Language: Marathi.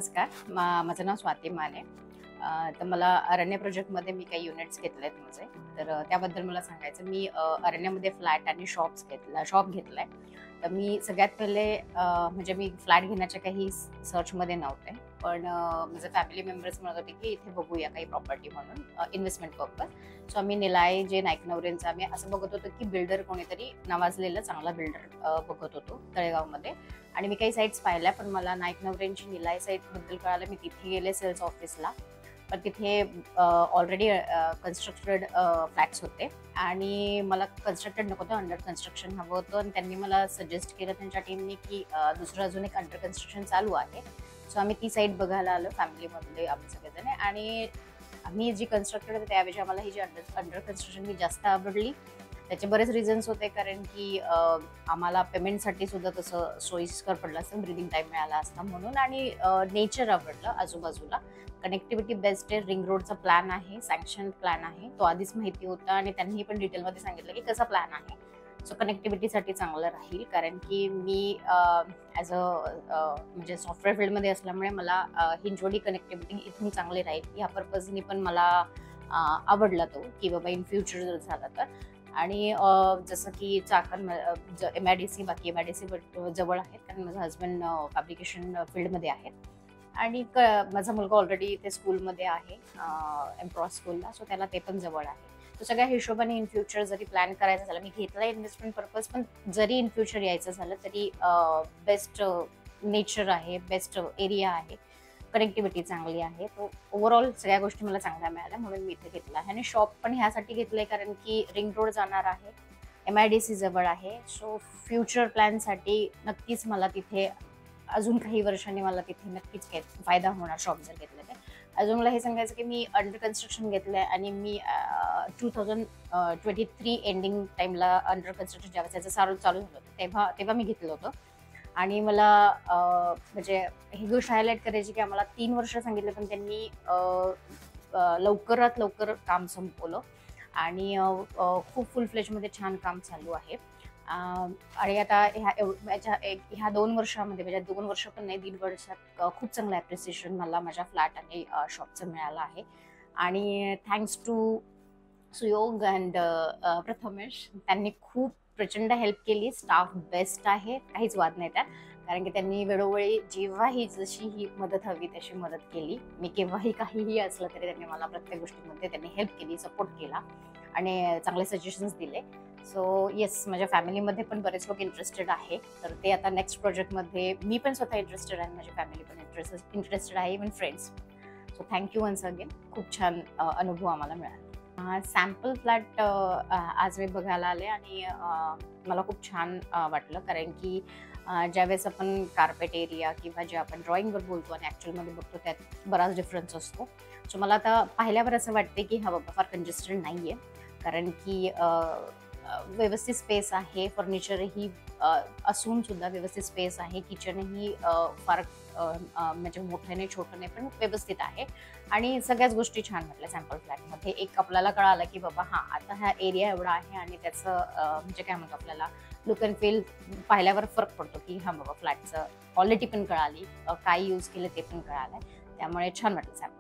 नमस्कार. माझं नाव स्वाती माने. तर मला अरण्य प्रोजेक्टमध्ये मी काही युनिट्स घेतलेत माझे. तर त्याबद्दल मला सांगायचं, मी अरण्यामध्ये फ्लॅट आणि शॉप घेतलाय. तर मी सगळ्यात पहिले म्हणजे मी फ्लॅट घेण्याच्या काही सर्चमध्ये नव्हते. पण माझे फॅमिली मेंबर्स म्हणत होते की इथे बघूया काही प्रॉपर्टी म्हणून इन्व्हेस्टमेंट पर्पज. सो आम्ही निलाय जे नाईकनवरेंचा आम्ही असं बघत होतो की बिल्डर कोणीतरी नावाजलेला चांगला बिल्डर बघत होतो तळेगावमध्ये. आणि मी काही साईट्स पाहिल्या, पण मला नाईकनवरेंची निलाय साईट बद्दल कळालं. मी तिथे गेले सेल्स ऑफिसला, पण तिथे ऑलरेडी कन्स्ट्रक्टेड फ्लॅट्स होते आणि मला कन्स्ट्रक्टेड नको होतं, अंडर कन्स्ट्रक्शन हवं होतं. आणि त्यांनी मला सजेस्ट केलं त्यांच्या टीमनी की दुसरं अजून एक अंडर कन्स्ट्रक्शन चालू आहे. सो आम्ही ती साईट बघायला आलो फॅमिलीमधले आम्ही सगळेजण. आणि आम्ही जी कन्स्ट्रक्टेड होते त्याऐवजी आम्हाला ही जी अंडर कन्स्ट्रक्शन ही जास्त आवडली. त्याचे बरेच रिझन्स होते, कारण की आम्हाला पेमेंटसाठी सुद्धा तसं सोयीस्कर पडलं असतं, ब्रिदिंग टाईम मिळाला असता म्हणून. आणि नेचर आवडलं आजूबाजूला. कनेक्टिव्हिटी बेस्ट आहे. रिंग रोडचा प्लॅन आहे, सँक्शन प्लॅन आहे, तो आधीच माहिती होता आणि त्यांनी पण डिटेलमध्ये सांगितलं की कसा प्लॅन आहे. सो कनेक्टिव्हिटीसाठी चांगलं राहील, कारण की मी ॲज म्हणजे सॉफ्टवेअर फील्डमध्ये असल्यामुळे मला हिंजवडी कनेक्टिव्हिटी इथून चांगली राहील ह्या पर्पजनी पण मला आवडला तो, की बाबा इन फ्युचर जर झाला तर. आणि जसं की चाकण MIDC, बाकी MIDC जवळ आहेत, कारण माझा हजबंड फॅब्रिकेशन फील्डमध्ये आहे. आणि माझा मुलगा ऑलरेडी ते स्कूलमध्ये आहे, एम्प्रॉस स्कूलला. सो त्याला ते पण जवळ आहे. तो सगळ्या हिशोबाने इन फ्युचर जरी प्लॅन करायचा झाला, मी घेतला इन्व्हेस्टमेंट पर्पज, पण जरी इन फ्युचर यायचं झालं तरी बेस्ट नेचर आहे, बेस्ट एरिया आहे, कनेक्टिव्हिटी चांगली आहे. तो ओव्हरऑल सगळ्या गोष्टी मला चांगल्या मिळाल्या म्हणून मी इथे घेतला आहे. आणि शॉप पण ह्यासाठी घेतलंय कारण की रिंग रोड जाणार आहे, MIDC जवळ आहे. सो फ्युचर प्लॅनसाठी नक्कीच मला तिथे अजून काही वर्षांनी मला तिथे नक्कीच फायदा होणार शॉप जर घेतलं तर. अजून मला हे सांगायचं की मी अंडर कन्स्ट्रक्शन घेतलंय आणि मी 2023 एंडिंग टाइमला अंडर कन्स्ट्रक्शन ज्यावेळेस त्याचं चालू झालं होतं तेव्हा मी घेतलं होतं. आणि मला म्हणजे ही गोष्ट हायलाईट करायची की आम्हाला 3 वर्ष सांगितलं, पण त्यांनी लवकरात लवकर काम संपवलं आणि खूप फुल फ्लेजमध्ये छान काम चालू आहे. आणि आता ह्या 2 वर्षामध्ये, म्हणजे 2 वर्ष पण नाही, 1.5 वर्षात खूप चांगलं ॲप्रिसिएशन मला माझ्या फ्लॅट आणि शॉपचं मिळालं आहे. आणि thanks to Suyog and Prathamesh, त्यांनी खूप प्रचंड हेल्प केली. स्टाफ बेस्ट आहे, काहीच वाद नाही त्यात, कारण की त्यांनी वेळोवेळी जेव्हाही जशी ही मदत हवी तशी मदत केली. मी केव्हाही काहीही असलं तरी त्यांनी मला प्रत्येक गोष्टीमध्ये त्यांनी हेल्प केली, सपोर्ट केला आणि चांगले सजेशन्स दिले. सो येस, माझ्या फॅमिलीमध्ये पण बरेच लोक इंटरेस्टेड आहे. तर ते आता नेक्स्ट प्रोजेक्टमध्ये मी पण स्वतः इंटरेस्टेड आहे, माझी फॅमिली पण इंटरेस्टेड आहे, even friends. So thank you once again. खूप छान अनुभव आम्हाला मिळाला. सॅम्पल फ्लॅट आज मी बघायला आले आणि मला खूप छान वाटलं, कारण की ज्यावेळेस आपण कार्पेट एरिया किंवा जे आपण ड्रॉइंगवर बोलतो आणि ॲक्च्युअलमध्ये बघतो त्यात बराच डिफरन्स असतो. सो मला आता पाहिल्यावर असं वाटते की हा बाबा फार कंजेस्टेड नाही आहे, कारण की व्यवस्थित स्पेस आहे, फर्निचरही असून सुद्धा व्यवस्थित स्पेस आहे, किचनही फार म्हणजे मोठं नाही छोटं नाही, पण व्यवस्थित आहे. आणि सगळ्याच गोष्टी छान वाटल्या सॅम्पल फ्लॅटमध्ये. एक आपल्याला कळालं की बाबा हां, आता हा एरिया एवढा आहे आणि त्याचं म्हणजे काय म्हणतो, आपल्याला लुक अँड फील पाहिल्यावर फरक पडतो की हां बाबा फ्लॅटचं क्वालिटी पण कळाली, काय यूज केलं ते पण कळालं. त्यामुळे छान वाटलं सॅम्पल.